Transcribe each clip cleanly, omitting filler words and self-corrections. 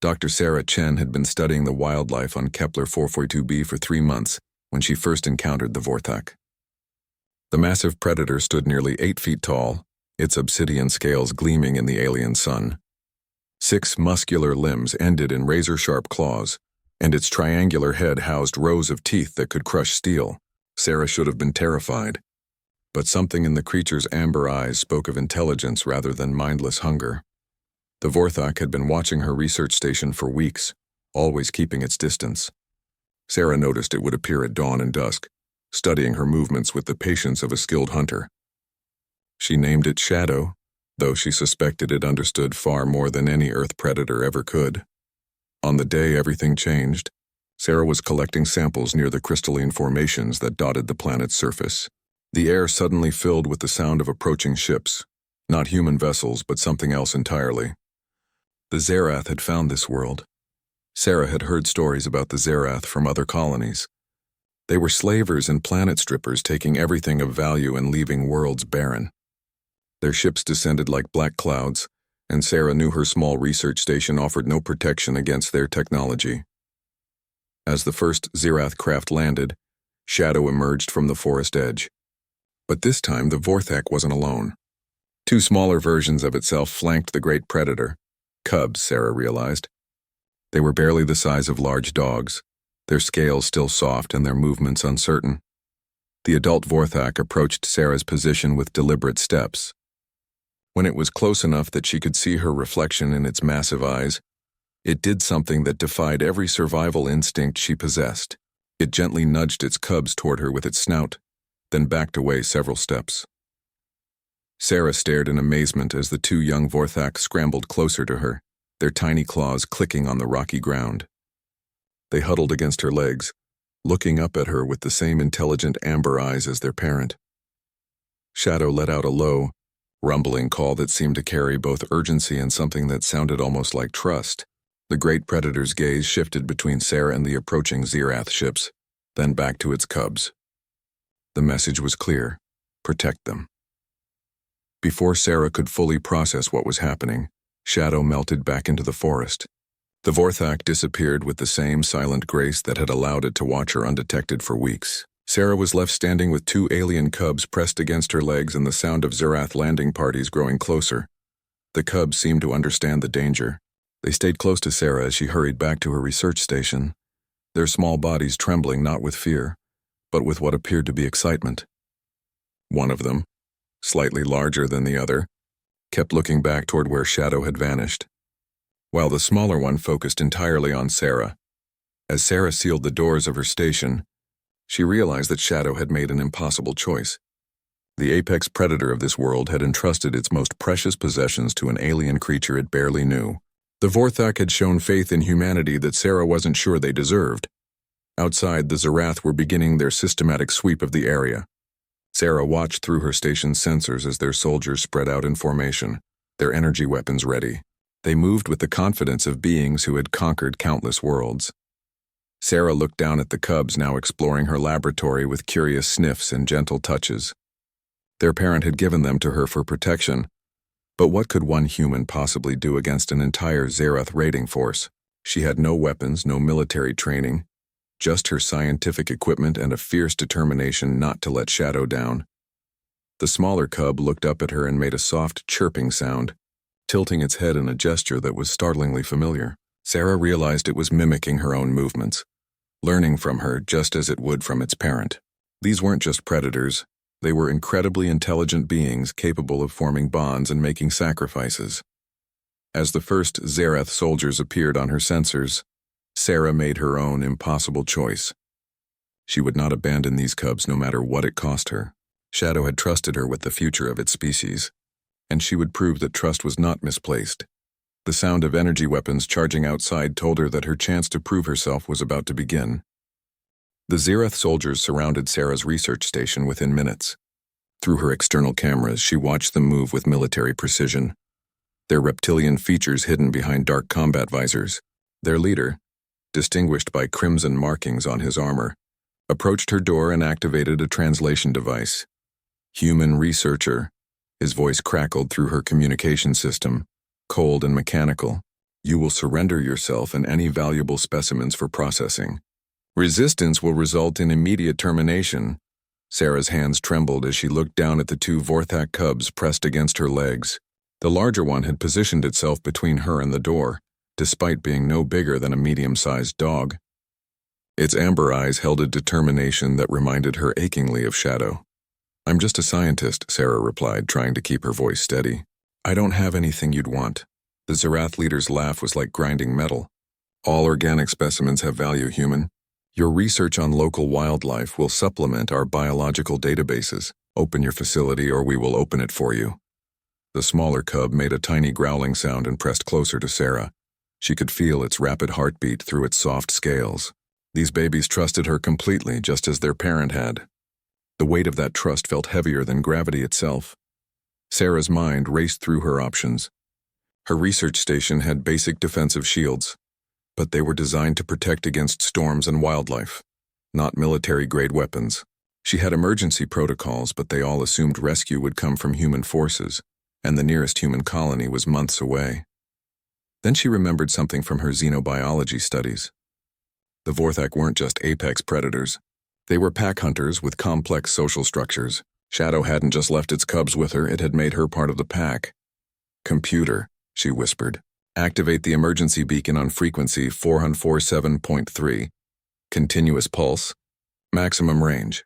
Dr. Sarah Chen had been studying the wildlife on Kepler 442b for 3 months when she first encountered the Vorthak. The massive predator stood nearly 8 feet tall, its obsidian scales gleaming in the alien sun. 6 muscular limbs ended in razor-sharp claws, and its triangular head housed rows of teeth that could crush steel. Sarah should have been terrified, but something in the creature's amber eyes spoke of intelligence rather than mindless hunger. The Vorthak had been watching her research station for weeks, always keeping its distance. Sarah noticed it would appear at dawn and dusk, studying her movements with the patience of a skilled hunter. She named it Shadow, though she suspected it understood far more than any Earth predator ever could. On the day everything changed, Sarah was collecting samples near the crystalline formations that dotted the planet's surface. The air suddenly filled with the sound of approaching ships, not human vessels, but something else entirely. The Zerath had found this world. Sarah had heard stories about the Zerath from other colonies. They were slavers and planet strippers taking everything of value and leaving worlds barren. Their ships descended like black clouds, and Sarah knew her small research station offered no protection against their technology. As the first Zerath craft landed, Shadow emerged from the forest edge. But this time the Vorthak wasn't alone. 2 smaller versions of itself flanked the great predator. Cubs, Sarah realized. They were barely the size of large dogs, their scales still soft and their movements uncertain. The adult Vorthak approached Sarah's position with deliberate steps. When it was close enough that she could see her reflection in its massive eyes, it did something that defied every survival instinct she possessed. It gently nudged its cubs toward her with its snout, then backed away several steps. Sarah stared in amazement as the 2 young Vorthak scrambled closer to her, their tiny claws clicking on the rocky ground. They huddled against her legs, looking up at her with the same intelligent amber eyes as their parent. Shadow let out a low, rumbling call that seemed to carry both urgency and something that sounded almost like trust. The great predator's gaze shifted between Sarah and the approaching Zerath ships, then back to its cubs. The message was clear: protect them. Before Sarah could fully process what was happening, Shadow melted back into the forest. The Vorthak disappeared with the same silent grace that had allowed it to watch her undetected for weeks. Sarah was left standing with 2 alien cubs pressed against her legs and the sound of Zerath landing parties growing closer. The cubs seemed to understand the danger. They stayed close to Sarah as she hurried back to her research station, their small bodies trembling not with fear, but with what appeared to be excitement. One of them, slightly larger than the other, kept looking back toward where Shadow had vanished, while the smaller one focused entirely on Sarah. As Sarah sealed the doors of her station, she realized that Shadow had made an impossible choice. The apex predator of this world had entrusted its most precious possessions to an alien creature it barely knew. The Vorthak had shown faith in humanity that Sarah wasn't sure they deserved. Outside, the Zerath were beginning their systematic sweep of the area. Sarah watched through her station's sensors as their soldiers spread out in formation, their energy weapons ready. They moved with the confidence of beings who had conquered countless worlds. Sarah looked down at the cubs now exploring her laboratory with curious sniffs and gentle touches. Their parent had given them to her for protection, but what could one human possibly do against an entire Zerath raiding force? She had no weapons, no military training, just her scientific equipment and a fierce determination not to let Shadow down. The smaller cub looked up at her and made a soft chirping sound, tilting its head in a gesture that was startlingly familiar. Sarah realized it was mimicking her own movements, learning from her just as it would from its parent. These weren't just predators, they were incredibly intelligent beings capable of forming bonds and making sacrifices. As the first Zerath soldiers appeared on her sensors, Sarah made her own impossible choice. She would not abandon these cubs no matter what it cost her. Shadow had trusted her with the future of its species, and she would prove that trust was not misplaced. The sound of energy weapons charging outside told her that her chance to prove herself was about to begin. The Zerath soldiers surrounded Sarah's research station within minutes. Through her external cameras, she watched them move with military precision, their reptilian features hidden behind dark combat visors. Their leader, distinguished by crimson markings on his armor, approached her door and activated a translation device. Human researcher, his voice crackled through her communication system, cold and mechanical. You will surrender yourself and any valuable specimens for processing. Resistance will result in immediate termination. Sarah's hands trembled as she looked down at the two Vorthak cubs pressed against her legs. The larger one had positioned itself between her and the door, despite being no bigger than a medium-sized dog. Its amber eyes held a determination that reminded her achingly of Shadow. "I'm just a scientist," Sarah replied, trying to keep her voice steady. "I don't have anything you'd want." The Zerath leader's laugh was like grinding metal. "All organic specimens have value, human. Your research on local wildlife will supplement our biological databases. Open your facility or we will open it for you." The smaller cub made a tiny growling sound and pressed closer to Sarah. She could feel its rapid heartbeat through its soft scales. These babies trusted her completely, just as their parent had. The weight of that trust felt heavier than gravity itself. Sarah's mind raced through her options. Her research station had basic defensive shields, but they were designed to protect against storms and wildlife, not military-grade weapons. She had emergency protocols, but they all assumed rescue would come from human forces, and the nearest human colony was months away. Then she remembered something from her xenobiology studies. The Vorthak weren't just apex predators. They were pack hunters with complex social structures. Shadow hadn't just left its cubs with her, it had made her part of the pack. "Computer," she whispered. "Activate the emergency beacon on frequency 447.3. Continuous pulse. Maximum range."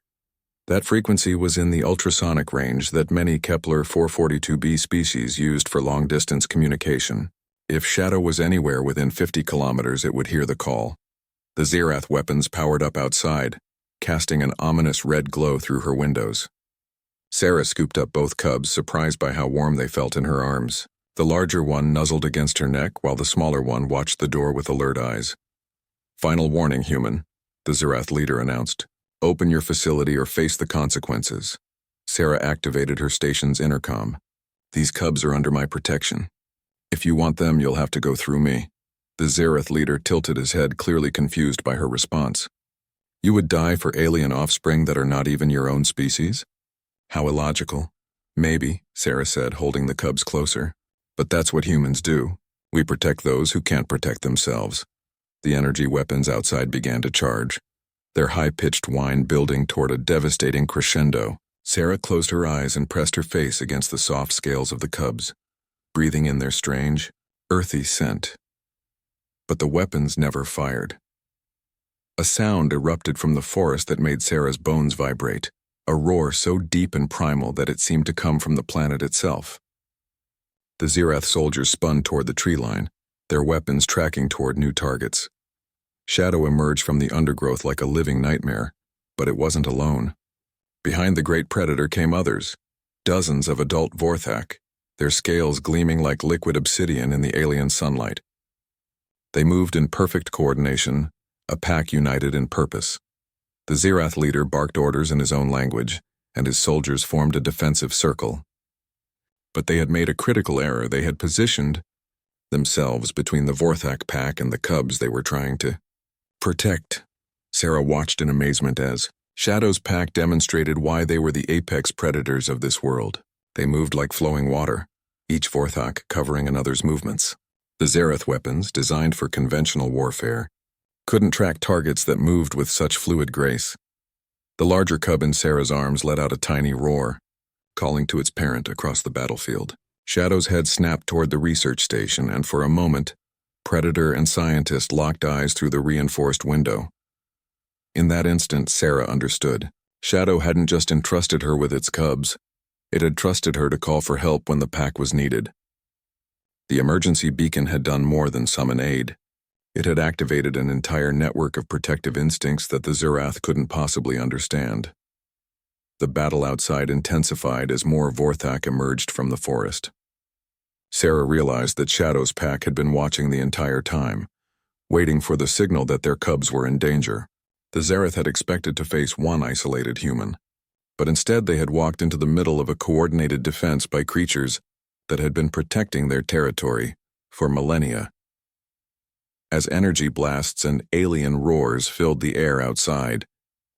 That frequency was in the ultrasonic range that many Kepler 442b species used for long-distance communication. If Shadow was anywhere within 50 kilometers, it would hear the call. The Zerath weapons powered up outside, casting an ominous red glow through her windows. Sarah scooped up both cubs, surprised by how warm they felt in her arms. The larger one nuzzled against her neck, while the smaller one watched the door with alert eyes. "Final warning, human," the Zerath leader announced. "Open your facility or face the consequences." Sarah activated her station's intercom. "These cubs are under my protection. If you want them, you'll have to go through me." The Zerath leader tilted his head, clearly confused by her response. "You would die for alien offspring that are not even your own species? How illogical." "Maybe," Sarah said, holding the cubs closer. "But that's what humans do. We protect those who can't protect themselves." The energy weapons outside began to charge, their high-pitched whine building toward a devastating crescendo. Sarah closed her eyes and pressed her face against the soft scales of the cubs, breathing in their strange, earthy scent. But the weapons never fired. A sound erupted from the forest that made Sarah's bones vibrate, a roar so deep and primal that it seemed to come from the planet itself. The Zerath soldiers spun toward the tree line, their weapons tracking toward new targets. Shadow emerged from the undergrowth like a living nightmare, but it wasn't alone. Behind the great predator came others, dozens of adult Vorthak, their scales gleaming like liquid obsidian in the alien sunlight. They moved in perfect coordination, a pack united in purpose. The Zerath leader barked orders in his own language, and his soldiers formed a defensive circle. But they had made a critical error. They had positioned themselves between the Vorthak pack and the cubs they were trying to protect. Sarah watched in amazement as Shadow's pack demonstrated why they were the apex predators of this world. They moved like flowing water, each Vorthak covering another's movements. The Zerath weapons, designed for conventional warfare, couldn't track targets that moved with such fluid grace. The larger cub in Sarah's arms let out a tiny roar, calling to its parent across the battlefield. Shadow's head snapped toward the research station, and for a moment, predator and scientist locked eyes through the reinforced window. In that instant, Sarah understood. Shadow hadn't just entrusted her with its cubs. It had trusted her to call for help when the pack was needed. The emergency beacon had done more than summon aid. It had activated an entire network of protective instincts that the Zerath couldn't possibly understand. The battle outside intensified as more Vorthak emerged from the forest. Sarah realized that Shadow's pack had been watching the entire time, waiting for the signal that their cubs were in danger. The Zerath had expected to face one isolated human, but instead they had walked into the middle of a coordinated defense by creatures that had been protecting their territory for millennia. As energy blasts and alien roars filled the air outside,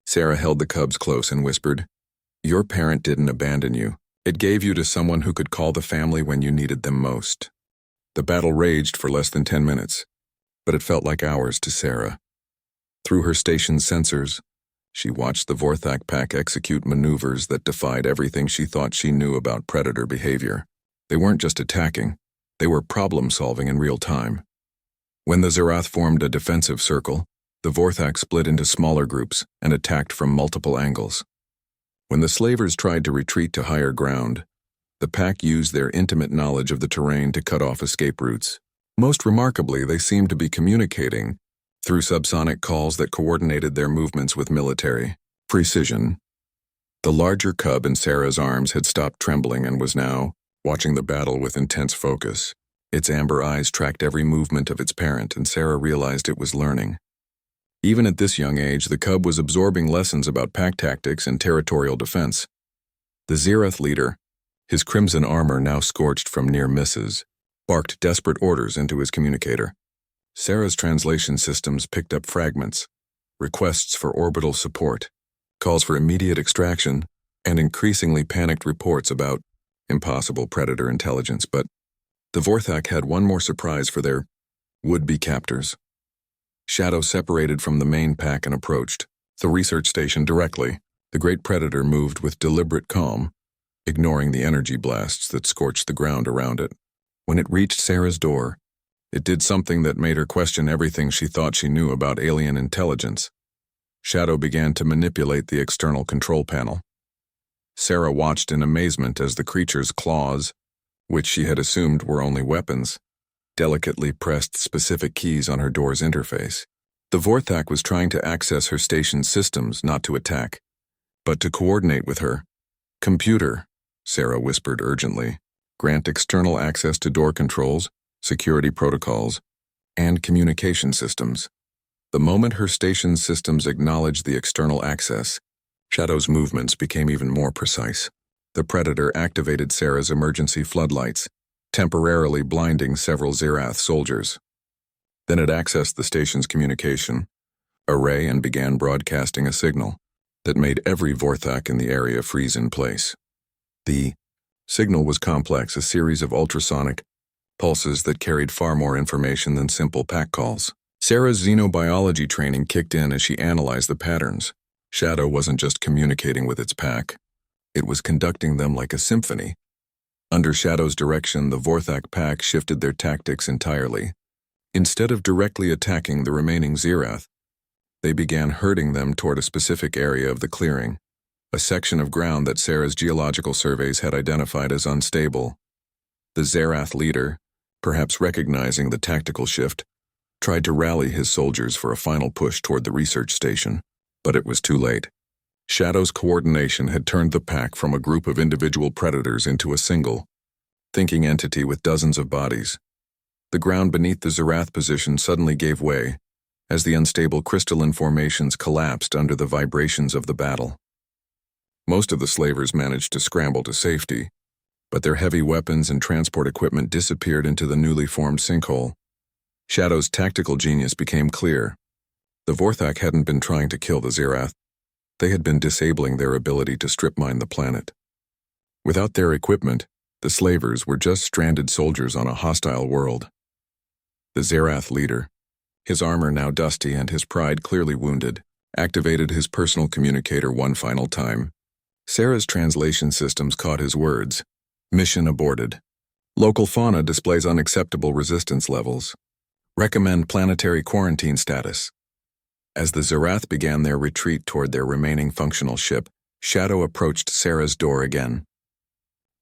Sarah held the cubs close and whispered, "Your parent didn't abandon you. It gave you to someone who could call the family when you needed them most." The battle raged for less than 10 minutes, but it felt like hours to Sarah. Through her station's sensors, she watched the Vorthak pack execute maneuvers that defied everything she thought she knew about predator behavior. They weren't just attacking, they were problem-solving in real time. When the Zerath formed a defensive circle, the Vorthak split into smaller groups and attacked from multiple angles. When the slavers tried to retreat to higher ground, the pack used their intimate knowledge of the terrain to cut off escape routes. Most remarkably, they seemed to be communicating through subsonic calls that coordinated their movements with military precision. The larger cub in Sarah's arms had stopped trembling and was now watching the battle with intense focus. Its amber eyes tracked every movement of its parent, and Sarah realized it was learning. Even at this young age, the cub was absorbing lessons about pack tactics and territorial defense. The Zerath leader, his crimson armor now scorched from near misses, barked desperate orders into his communicator. Sarah's translation systems picked up fragments, requests for orbital support, calls for immediate extraction, and increasingly panicked reports about impossible predator intelligence. But the Vorthak had one more surprise for their would-be captors. Shadow separated from the main pack and approached the research station directly. The great predator moved with deliberate calm, ignoring the energy blasts that scorched the ground around it. When it reached Sarah's door, it did something that made her question everything she thought she knew about alien intelligence. Shadow began to manipulate the external control panel. Sarah watched in amazement as the creature's claws, which she had assumed were only weapons, delicately pressed specific keys on her door's interface. The Vorthak was trying to access her station's systems, not to attack, but to coordinate with her. "Computer," Sarah whispered urgently, "grant external access to door controls, security protocols, and communication systems." The moment her station's systems acknowledged the external access, Shadow's movements became even more precise. The predator activated Sarah's emergency floodlights, temporarily blinding several Zerath soldiers. Then it accessed the station's communication array and began broadcasting a signal that made every Vorthak in the area freeze in place. The signal was complex, a series of ultrasonic pulses that carried far more information than simple pack calls. Sarah's xenobiology training kicked in as she analyzed the patterns. Shadow wasn't just communicating with its pack. It was conducting them like a symphony. Under Shadow's direction, the Vorthak pack shifted their tactics entirely. Instead of directly attacking the remaining Zerath, they began herding them toward a specific area of the clearing, a section of ground that Sarah's geological surveys had identified as unstable. The Zerath leader, perhaps recognizing the tactical shift, tried to rally his soldiers for a final push toward the research station, but it was too late. Shadow's coordination had turned the pack from a group of individual predators into a single, thinking entity with dozens of bodies. The ground beneath the Zerath position suddenly gave way as the unstable crystalline formations collapsed under the vibrations of the battle. Most of the slavers managed to scramble to safety, but their heavy weapons and transport equipment disappeared into the newly formed sinkhole. Shadow's tactical genius became clear. The Vorthak hadn't been trying to kill the Zerath. They had been disabling their ability to strip mine the planet. Without their equipment, the slavers were just stranded soldiers on a hostile world. The Zerath leader, his armor now dusty and his pride clearly wounded, activated his personal communicator one final time. Sarah's translation systems caught his words. "Mission aborted. Local fauna displays unacceptable resistance levels. Recommend planetary quarantine status." As the Zerath began their retreat toward their remaining functional ship, Shadow approached Sarah's door again.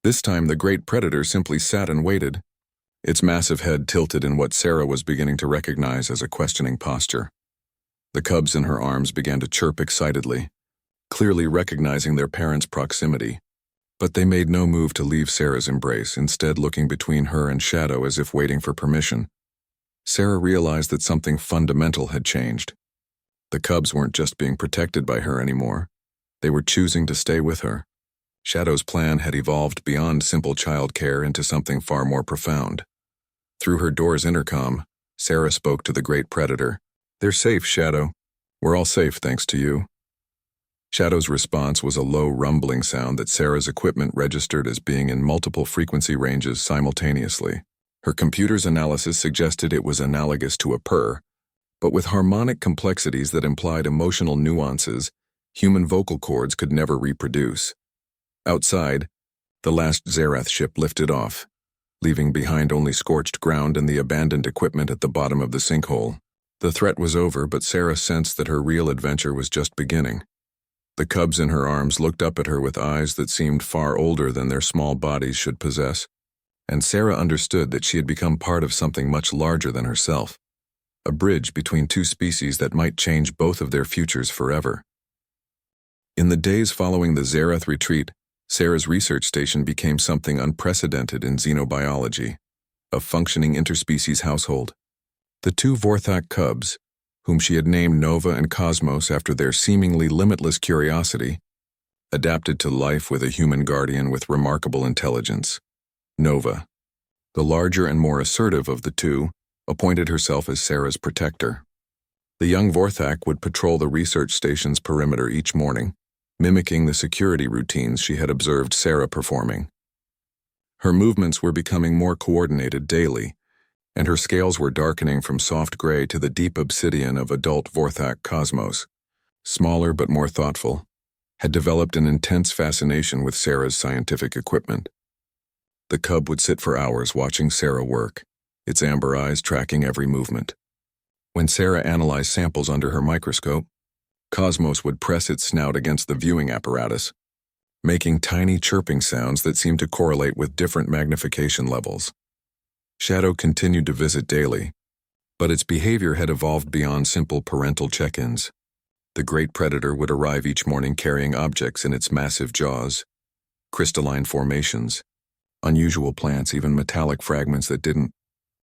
This time the great predator simply sat and waited, its massive head tilted in what Sarah was beginning to recognize as a questioning posture. The cubs in her arms began to chirp excitedly, clearly recognizing their parents' proximity. But they made no move to leave Sarah's embrace, instead looking between her and Shadow as if waiting for permission. Sarah realized that something fundamental had changed. The cubs weren't just being protected by her anymore. They were choosing to stay with her. Shadow's plan had evolved beyond simple child care into something far more profound. Through her door's intercom, Sarah spoke to the great predator. "They're safe, Shadow. We're all safe thanks to you." Shadow's response was a low rumbling sound that Sarah's equipment registered as being in multiple frequency ranges simultaneously. Her computer's analysis suggested it was analogous to a purr, but with harmonic complexities that implied emotional nuances human vocal cords could never reproduce. Outside, the last Zerath ship lifted off, leaving behind only scorched ground and the abandoned equipment at the bottom of the sinkhole. The threat was over, but Sarah sensed that her real adventure was just beginning. The cubs in her arms looked up at her with eyes that seemed far older than their small bodies should possess, and Sarah understood that she had become part of something much larger than herself, a bridge between two species that might change both of their futures forever. In the days following the Zerath retreat, Sarah's research station became something unprecedented in xenobiology, a functioning interspecies household. The two Vorthak cubs, whom she had named Nova and Cosmos after their seemingly limitless curiosity, adapted to life with a human guardian with remarkable intelligence. Nova, the larger and more assertive of the two, appointed herself as Sarah's protector. The young Vorthak would patrol the research station's perimeter each morning, mimicking the security routines she had observed Sarah performing. Her movements were becoming more coordinated daily, and her scales were darkening from soft gray to the deep obsidian of adult Vorthak Cosmos. Smaller but more thoughtful, had developed an intense fascination with Sarah's scientific equipment. The cub would sit for hours watching Sarah work, its amber eyes tracking every movement. When Sarah analyzed samples under her microscope, Cosmos would press its snout against the viewing apparatus, making tiny chirping sounds that seemed to correlate with different magnification levels. Shadow continued to visit daily, but its behavior had evolved beyond simple parental check-ins. The great predator would arrive each morning carrying objects in its massive jaws, crystalline formations, unusual plants, even metallic fragments that didn't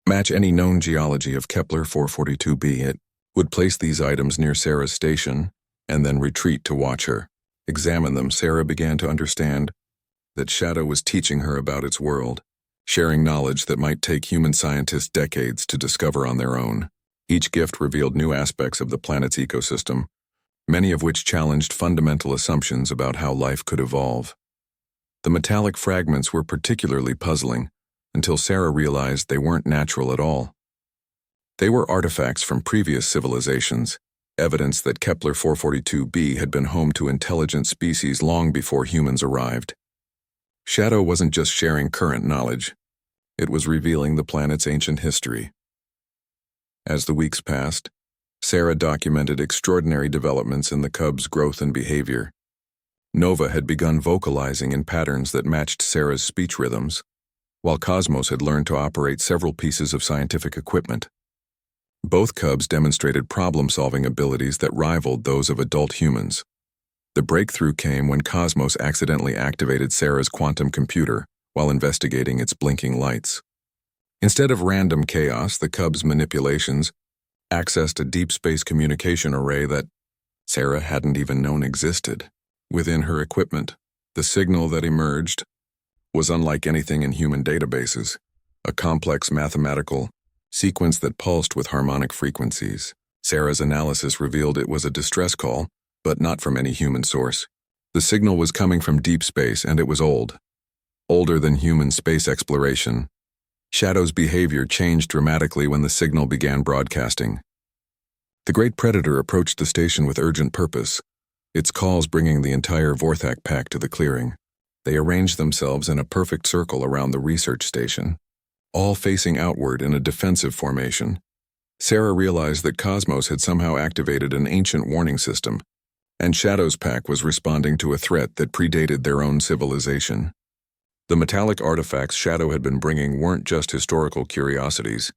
match any known geology of Kepler 442b. It would place these items near Sarah's station and then retreat to watch her examine them. Sarah began to understand that Shadow was teaching her about its world, sharing knowledge that might take human scientists decades to discover on their own. Each gift revealed new aspects of the planet's ecosystem, many of which challenged fundamental assumptions about how life could evolve. The metallic fragments were particularly puzzling until Sarah realized they weren't natural at all. They were artifacts from previous civilizations, evidence that Kepler 442b had been home to intelligent species long before humans arrived. Shadow wasn't just sharing current knowledge, it was revealing the planet's ancient history. As the weeks passed, Sarah documented extraordinary developments in the cub's growth and behavior. Nova had begun vocalizing in patterns that matched Sarah's speech rhythms, while Cosmos had learned to operate several pieces of scientific equipment. Both cubs demonstrated problem-solving abilities that rivaled those of adult humans. The breakthrough came when Cosmos accidentally activated Sarah's quantum computer while investigating its blinking lights. Instead of random chaos, the cub's manipulations accessed a deep space communication array that Sarah hadn't even known existed. Within her equipment, the signal that emerged was unlike anything in human databases, a complex mathematical sequence that pulsed with harmonic frequencies. Sarah's analysis revealed it was a distress call, but not from any human source. The signal was coming from deep space, and it was old. Older than human space exploration. Shadow's behavior changed dramatically when the signal began broadcasting. The great predator approached the station with urgent purpose, its calls bringing the entire Vorthak pack to the clearing. They arranged themselves in a perfect circle around the research station, all facing outward in a defensive formation. Sarah realized that Cosmos had somehow activated an ancient warning system, and Shadow's pack was responding to a threat that predated their own civilization. The metallic artifacts Shadow had been bringing weren't just historical curiosities,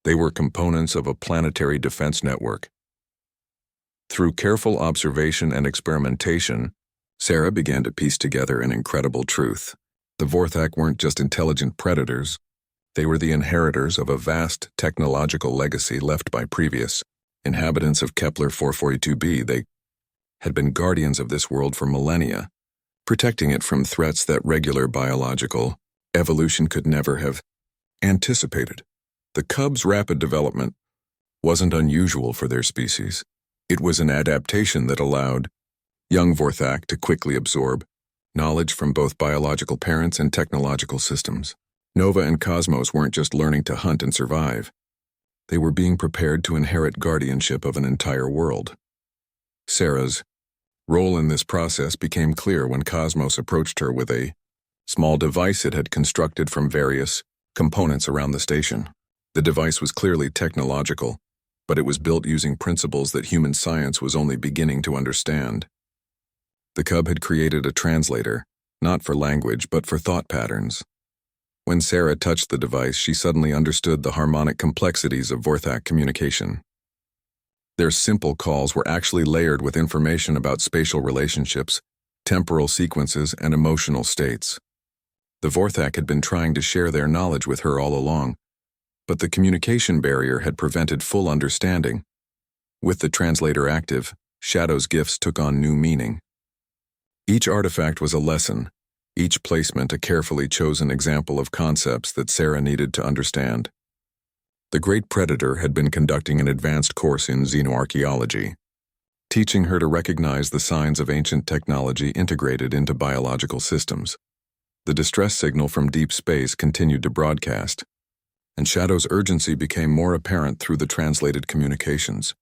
they were components of a planetary defense network. Through careful observation and experimentation, Sarah began to piece together an incredible truth. The Vorthak weren't just intelligent predators, they were the inheritors of a vast technological legacy left by previous inhabitants of Kepler 442b. They had been guardians of this world for millennia, protecting it from threats that regular biological evolution could never have anticipated. The cubs' rapid development wasn't unusual for their species. It was an adaptation that allowed young Vorthak to quickly absorb knowledge from both biological parents and technological systems. Nova and Cosmos weren't just learning to hunt and survive. They were being prepared to inherit guardianship of an entire world. Sarah's role in this process became clear when Cosmos approached her with a small device it had constructed from various components around the station. The device was clearly technological, but it was built using principles that human science was only beginning to understand. The cub had created a translator, not for language but for thought patterns. When Sarah touched the device, she suddenly understood the harmonic complexities of Vorthak communication. Their simple calls were actually layered with information about spatial relationships, temporal sequences, and emotional states. The Vorthak had been trying to share their knowledge with her all along, but the communication barrier had prevented full understanding. With the translator active, Shadow's gifts took on new meaning. Each artifact was a lesson, each placement a carefully chosen example of concepts that Sarah needed to understand. The Great Predator had been conducting an advanced course in xenoarchaeology, teaching her to recognize the signs of ancient technology integrated into biological systems. The distress signal from deep space continued to broadcast, and Shadow's urgency became more apparent through the translated communications.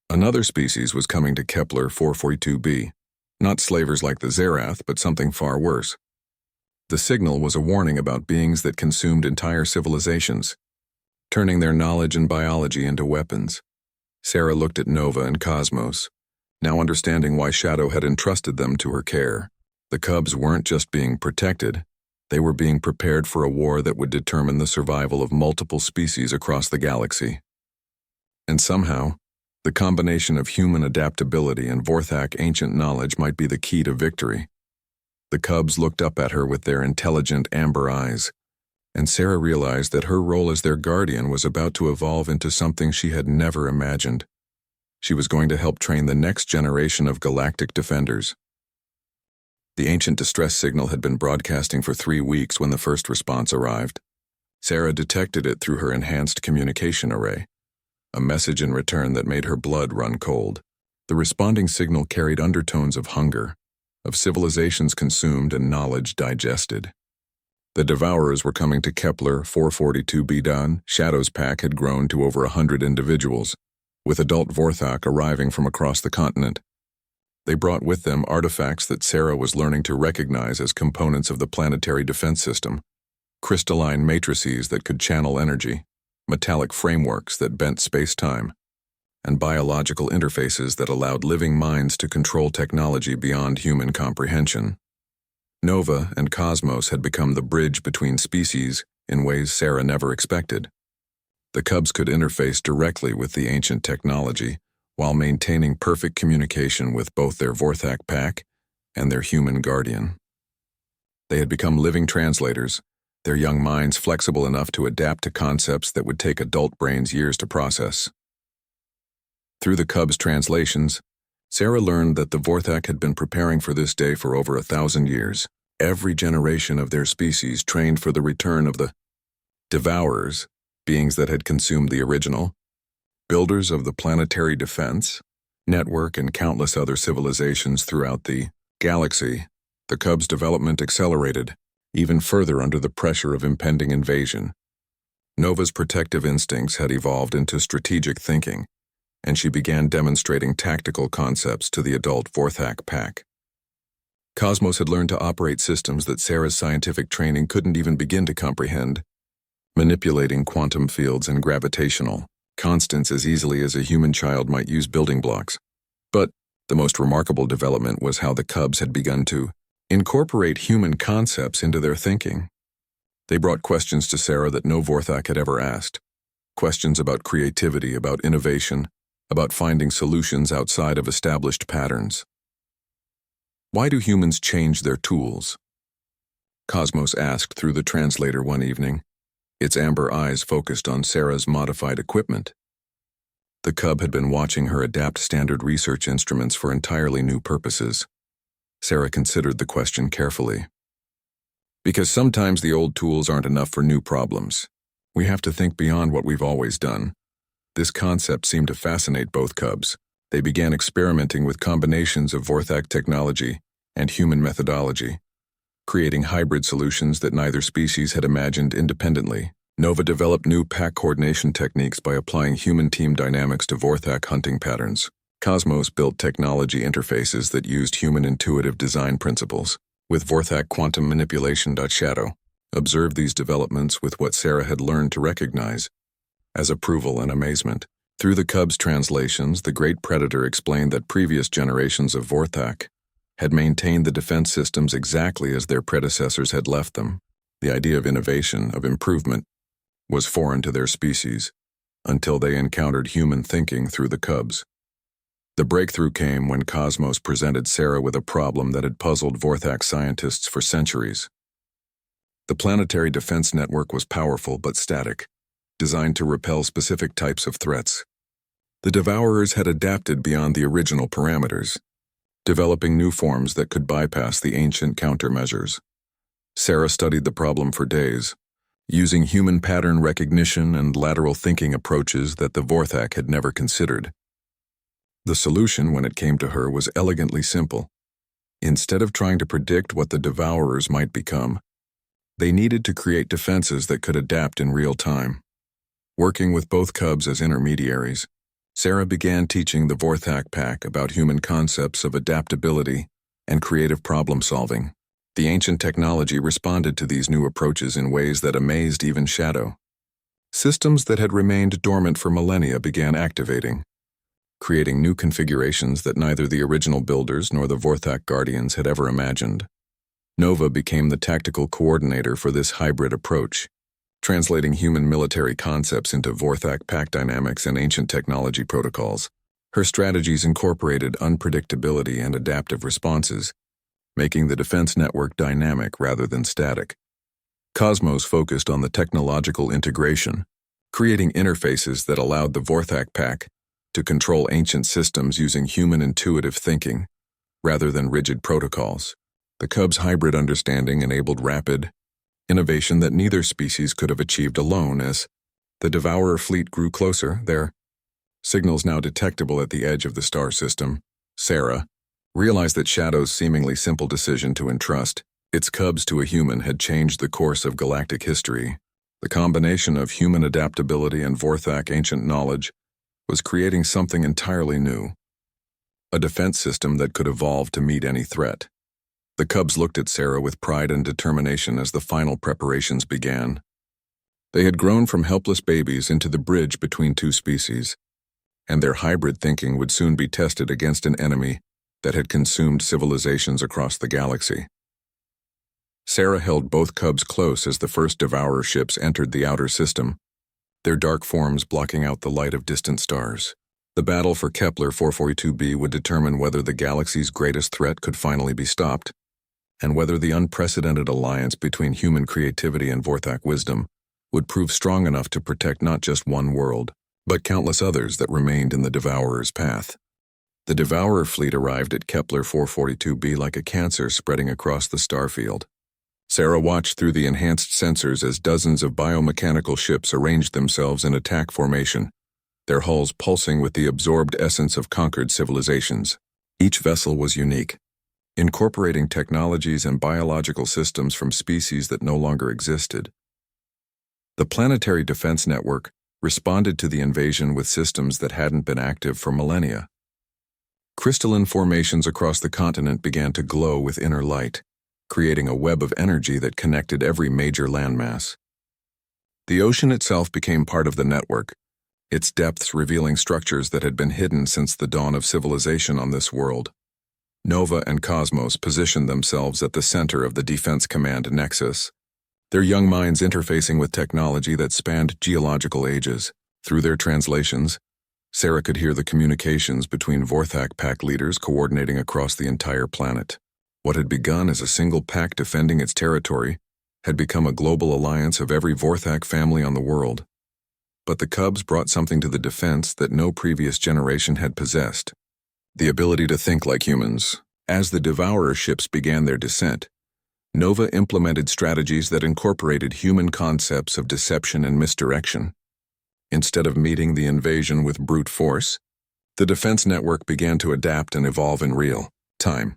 Another species was coming to Kepler 442b, not slavers like the Zerath, but something far worse. The signal was a warning about beings that consumed entire civilizations, turning their knowledge and biology into weapons. Sarah looked at Nova and Cosmos, now understanding why Shadow had entrusted them to her care. The cubs weren't just being protected, they were being prepared for a war that would determine the survival of multiple species across the galaxy. And somehow, the combination of human adaptability and Vorthak ancient knowledge might be the key to victory. The cubs looked up at her with their intelligent amber eyes, and Sarah realized that her role as their guardian was about to evolve into something she had never imagined. She was going to help train the next generation of galactic defenders. The ancient distress signal had been broadcasting for 3 weeks when the first response arrived. Sarah detected it through her enhanced communication array, a message in return that made her blood run cold. The responding signal carried undertones of hunger, of civilizations consumed and knowledge digested. The Devourers were coming to Kepler 442b. Shadow's pack had grown to over 100 individuals, with adult Vorthak arriving from across the continent. They brought with them artifacts that Sarah was learning to recognize as components of the planetary defense system, crystalline matrices that could channel energy, metallic frameworks that bent space-time, and biological interfaces that allowed living minds to control technology beyond human comprehension. Nova and Cosmos had become the bridge between species in ways Sarah never expected. The cubs could interface directly with the ancient technology, while maintaining perfect communication with both their Vorthak pack and their human guardian. They had become living translators, their young minds flexible enough to adapt to concepts that would take adult brains years to process. Through the cubs' translations, Sarah learned that the Vorthak had been preparing for this day for over 1,000 years. Every generation of their species trained for the return of the Devourers, beings that had consumed the original, builders of the planetary defense network, and countless other civilizations throughout the galaxy. The cubs' development accelerated even further under the pressure of impending invasion. Nova's protective instincts had evolved into strategic thinking, and she began demonstrating tactical concepts to the adult Vorthak pack. Cosmos had learned to operate systems that Sarah's scientific training couldn't even begin to comprehend, manipulating quantum fields and gravitational constants as easily as a human child might use building blocks. But the most remarkable development was how the cubs had begun to incorporate human concepts into their thinking. They brought questions to Sarah that no Vorthak had ever asked. Questions about creativity, about innovation, about finding solutions outside of established patterns. Why do humans change their tools? Cosmos asked through the translator one evening, its amber eyes focused on Sarah's modified equipment. The cub had been watching her adapt standard research instruments for entirely new purposes. Sarah considered the question carefully. Because sometimes the old tools aren't enough for new problems. We have to think beyond what we've always done. This concept seemed to fascinate both cubs. They began experimenting with combinations of Vorthak technology and human methodology. creating hybrid solutions that neither species had imagined independently. Nova developed new pack coordination techniques by applying human team dynamics to Vorthak hunting patterns. Cosmos built technology interfaces that used human intuitive design principles. With Vorthak quantum manipulation. Shadow observed these developments with what Sarah had learned to recognize as approval and amazement. Through the Cub's translations, the great predator explained that previous generations of Vorthak had maintained the defense systems exactly as their predecessors had left them. The idea of innovation, of improvement, was foreign to their species, until they encountered human thinking through the Cubs. The breakthrough came when Cosmos presented Sarah with a problem that had puzzled Vorthak scientists for centuries. The planetary defense network was powerful but static, designed to repel specific types of threats. The Devourers had adapted beyond the original parameters, developing new forms that could bypass the ancient countermeasures. Sarah studied the problem for days, using human pattern recognition and lateral thinking approaches that the Vorthak had never considered. The solution, when it came to her, was elegantly simple. Instead of trying to predict what the Devourers might become, they needed to create defenses that could adapt in real time. Working with both Cubs as intermediaries, Sarah began teaching the Vorthak pack about human concepts of adaptability and creative problem-solving. The ancient technology responded to these new approaches in ways that amazed even Shadow. Systems that had remained dormant for millennia began activating, creating new configurations that neither the original builders nor the Vorthak Guardians had ever imagined. Nova became the tactical coordinator for this hybrid approach, translating human military concepts into Vorthak pack dynamics and ancient technology protocols. Her strategies incorporated unpredictability and adaptive responses, making the defense network dynamic rather than static. Cosmos focused on the technological integration, creating interfaces that allowed the Vorthak pack to control ancient systems using human intuitive thinking, rather than rigid protocols. The Cubs' hybrid understanding enabled rapid innovation that neither species could have achieved alone. As the Devourer fleet grew closer, their signals now detectable at the edge of the star system, Sarah realized that Shadow's seemingly simple decision to entrust its Cubs to a human had changed the course of galactic history. The combination of human adaptability and Vorthak ancient knowledge was creating something entirely new, a defense system that could evolve to meet any threat. The Cubs looked at Sarah with pride and determination as the final preparations began. They had grown from helpless babies into the bridge between two species, and their hybrid thinking would soon be tested against an enemy that had consumed civilizations across the galaxy. Sarah held both Cubs close as the first Devourer ships entered the outer system, their dark forms blocking out the light of distant stars. The battle for Kepler 442b would determine whether the galaxy's greatest threat could finally be stopped, and whether the unprecedented alliance between human creativity and Vorthak wisdom would prove strong enough to protect not just one world, but countless others that remained in the Devourer's path. The Devourer fleet arrived at Kepler 442b like a cancer spreading across the starfield. Sarah watched through the enhanced sensors as dozens of biomechanical ships arranged themselves in attack formation, their hulls pulsing with the absorbed essence of conquered civilizations. Each vessel was unique, incorporating technologies and biological systems from species that no longer existed. The planetary defense network responded to the invasion with systems that hadn't been active for millennia. Crystalline formations across the continent began to glow with inner light, creating a web of energy that connected every major landmass. The ocean itself became part of the network, its depths revealing structures that had been hidden since the dawn of civilization on this world. Nova and Cosmos positioned themselves at the center of the Defense Command nexus, their young minds interfacing with technology that spanned geological ages. Through their translations, Sarah could hear the communications between Vorthak pack leaders coordinating across the entire planet. What had begun as a single pack defending its territory had become a global alliance of every Vorthak family on the world. But the Cubs brought something to the defense that no previous generation had possessed: the ability to think like humans. As the Devourer ships began their descent, Nova implemented strategies that incorporated human concepts of deception and misdirection. Instead of meeting the invasion with brute force, the defense network began to adapt and evolve in real time.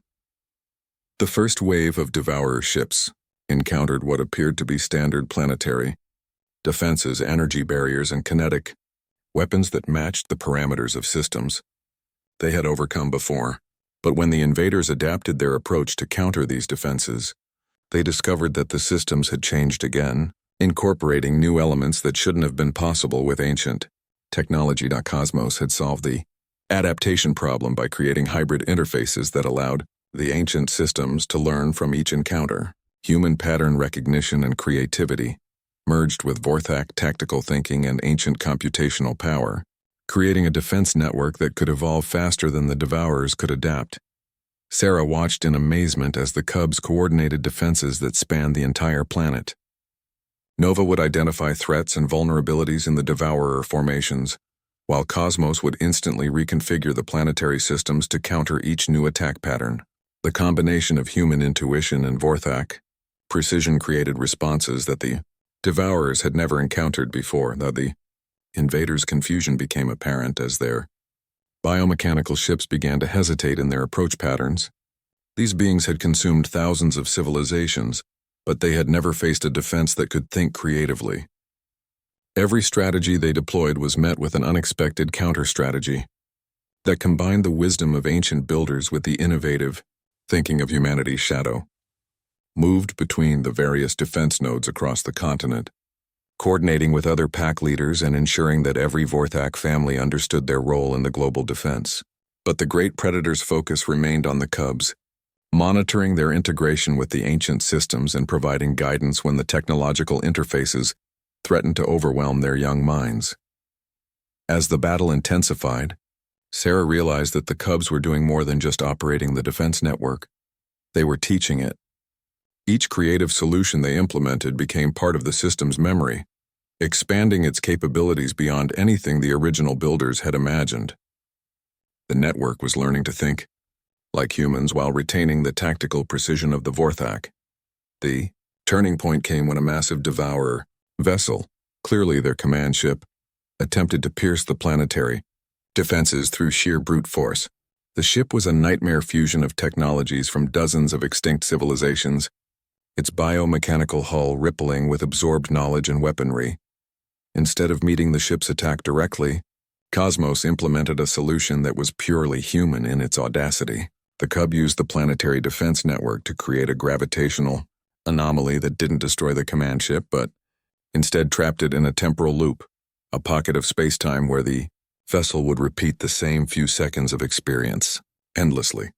The first wave of Devourer ships encountered what appeared to be standard planetary defenses, energy barriers, and kinetic weapons that matched the parameters of systems they had overcome before. But when the invaders adapted their approach to counter these defenses, they discovered that the systems had changed again, incorporating new elements that shouldn't have been possible with ancient technology. Cosmos had solved the adaptation problem by creating hybrid interfaces that allowed the ancient systems to learn from each encounter. Human pattern recognition and creativity merged with Vorthak tactical thinking and ancient computational power, creating a defense network that could evolve faster than the Devourers could adapt. Sarah watched in amazement as the Cubs coordinated defenses that spanned the entire planet. Nova would identify threats and vulnerabilities in the Devourer formations, while Cosmos would instantly reconfigure the planetary systems to counter each new attack pattern. The combination of human intuition and Vorthak precision created responses that the Devourers had never encountered before. The invaders' confusion became apparent as their biomechanical ships began to hesitate in their approach patterns. These beings had consumed thousands of civilizations, but they had never faced a defense that could think creatively. Every strategy they deployed was met with an unexpected counter-strategy that combined the wisdom of ancient builders with the innovative thinking of humanity's shadow. Moved between the various defense nodes across the continent, coordinating with other pack leaders and ensuring that every Vorthak family understood their role in the global defense. But the great predator's focus remained on the Cubs, monitoring their integration with the ancient systems and providing guidance when the technological interfaces threatened to overwhelm their young minds. As the battle intensified, Sarah realized that the Cubs were doing more than just operating the defense network. They were teaching it. Each creative solution they implemented became part of the system's memory, expanding its capabilities beyond anything the original builders had imagined. The network was learning to think like humans while retaining the tactical precision of the Vorthak. The turning point came when a massive Devourer vessel, clearly their command ship, attempted to pierce the planetary defenses through sheer brute force. The ship was a nightmare fusion of technologies from dozens of extinct civilizations, its biomechanical hull rippling with absorbed knowledge and weaponry. Instead of meeting the ship's attack directly, Cosmos implemented a solution that was purely human in its audacity. The Cub used the planetary defense network to create a gravitational anomaly that didn't destroy the command ship, but instead trapped it in a temporal loop, a pocket of space-time where the vessel would repeat the same few seconds of experience, endlessly.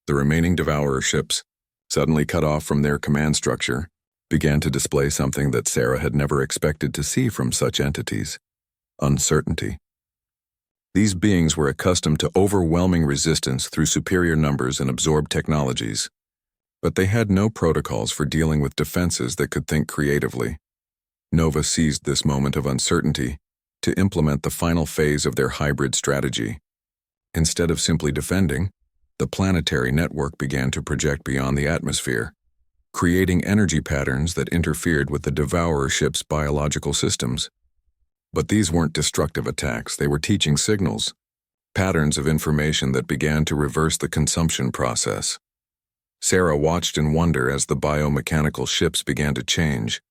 The remaining Devourer ships, suddenly cut off from their command structure, began to display something that Sarah had never expected to see from such entities: uncertainty. These beings were accustomed to overwhelming resistance through superior numbers and absorbed technologies, but they had no protocols for dealing with defenses that could think creatively. Nova seized this moment of uncertainty to implement the final phase of their hybrid strategy. Instead of simply defending, the planetary network began to project beyond the atmosphere, creating energy patterns that interfered with the Devourer ship's biological systems. But these weren't destructive attacks, they were teaching signals, patterns of information that began to reverse the consumption process. Sarah watched in wonder as the biomechanical ships began to change,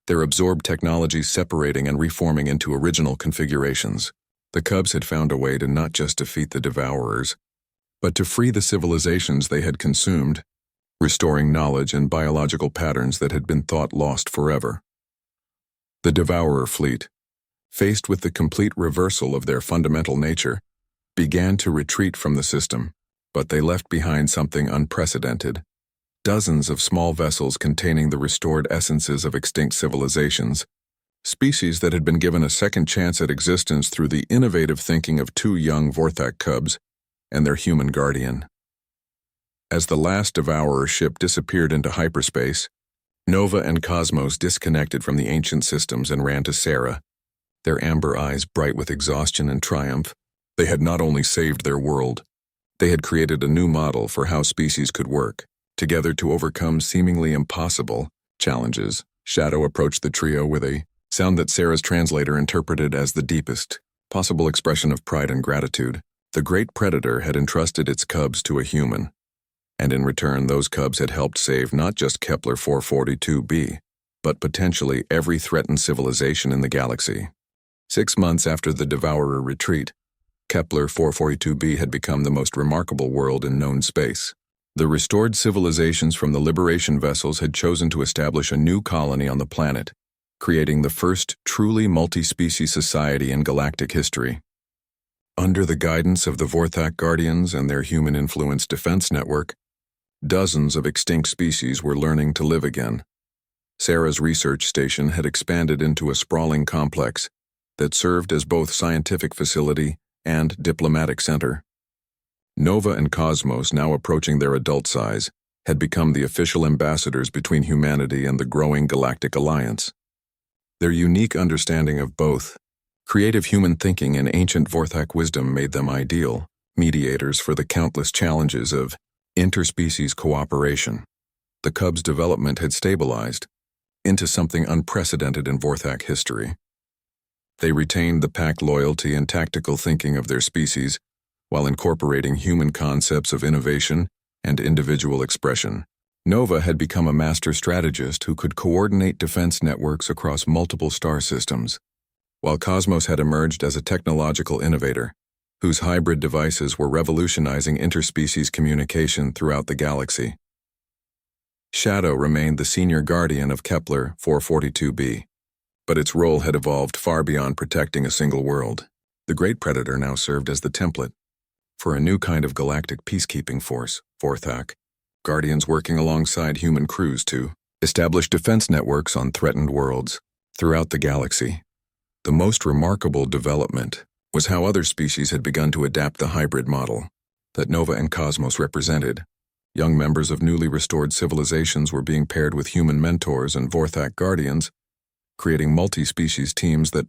their absorbed technologies separating and reforming into original configurations. The Cubs had found a way to not just defeat the Devourers, but to free the civilizations they had consumed, restoring knowledge and biological patterns that had been thought lost forever. The Devourer fleet, faced with the complete reversal of their fundamental nature, began to retreat from the system, but they left behind something unprecedented: dozens of small vessels containing the restored essences of extinct civilizations, species that had been given a second chance at existence through the innovative thinking of two young Vorthak Cubs and their human guardian. As the last Devourer ship disappeared into hyperspace, Nova and Cosmos disconnected from the ancient systems and ran to Sarah, their amber eyes bright with exhaustion and triumph. They had not only saved their world, they had created a new model for how species could work together to overcome seemingly impossible challenges. Shadow approached the trio with a sound that Sarah's translator interpreted as the deepest possible expression of pride and gratitude. The great predator had entrusted its cubs to a human, And in return, those cubs had helped save not just Kepler 442b, but potentially every threatened civilization in the galaxy. 6 months after the Devourer retreat, Kepler 442b had become the most remarkable world in known space. The restored civilizations from the liberation vessels had chosen to establish a new colony on the planet, creating the first truly multi-species society in galactic history. Under the guidance of the Vorthak Guardians and their human-influenced defense network, dozens of extinct species were learning to live again. Sarah's research station had expanded into a sprawling complex that served as both scientific facility and diplomatic center. Nova and Cosmos, now approaching their adult size, had become the official ambassadors between humanity and the growing Galactic Alliance. Their unique understanding of both creative human thinking and ancient Vorthak wisdom made them ideal mediators for the countless challenges of interspecies cooperation. The Cubs' development had stabilized into something unprecedented in Vorthak history. They retained the pack loyalty and tactical thinking of their species, while incorporating human concepts of innovation and individual expression. Nova had become a master strategist who could coordinate defense networks across multiple star systems, while Cosmos had emerged as a technological innovator, whose hybrid devices were revolutionizing interspecies communication throughout the galaxy. Shadow remained the senior guardian of Kepler 442b, but its role had evolved far beyond protecting a single world. The Great Predator now served as the template for a new kind of galactic peacekeeping force, Vorthak, Guardians working alongside human crews to establish defense networks on threatened worlds throughout the galaxy. The most remarkable development was how other species had begun to adapt the hybrid model that Nova and Cosmos represented. Young members of newly restored civilizations were being paired with human mentors and Vorthak Guardians, creating multi-species teams that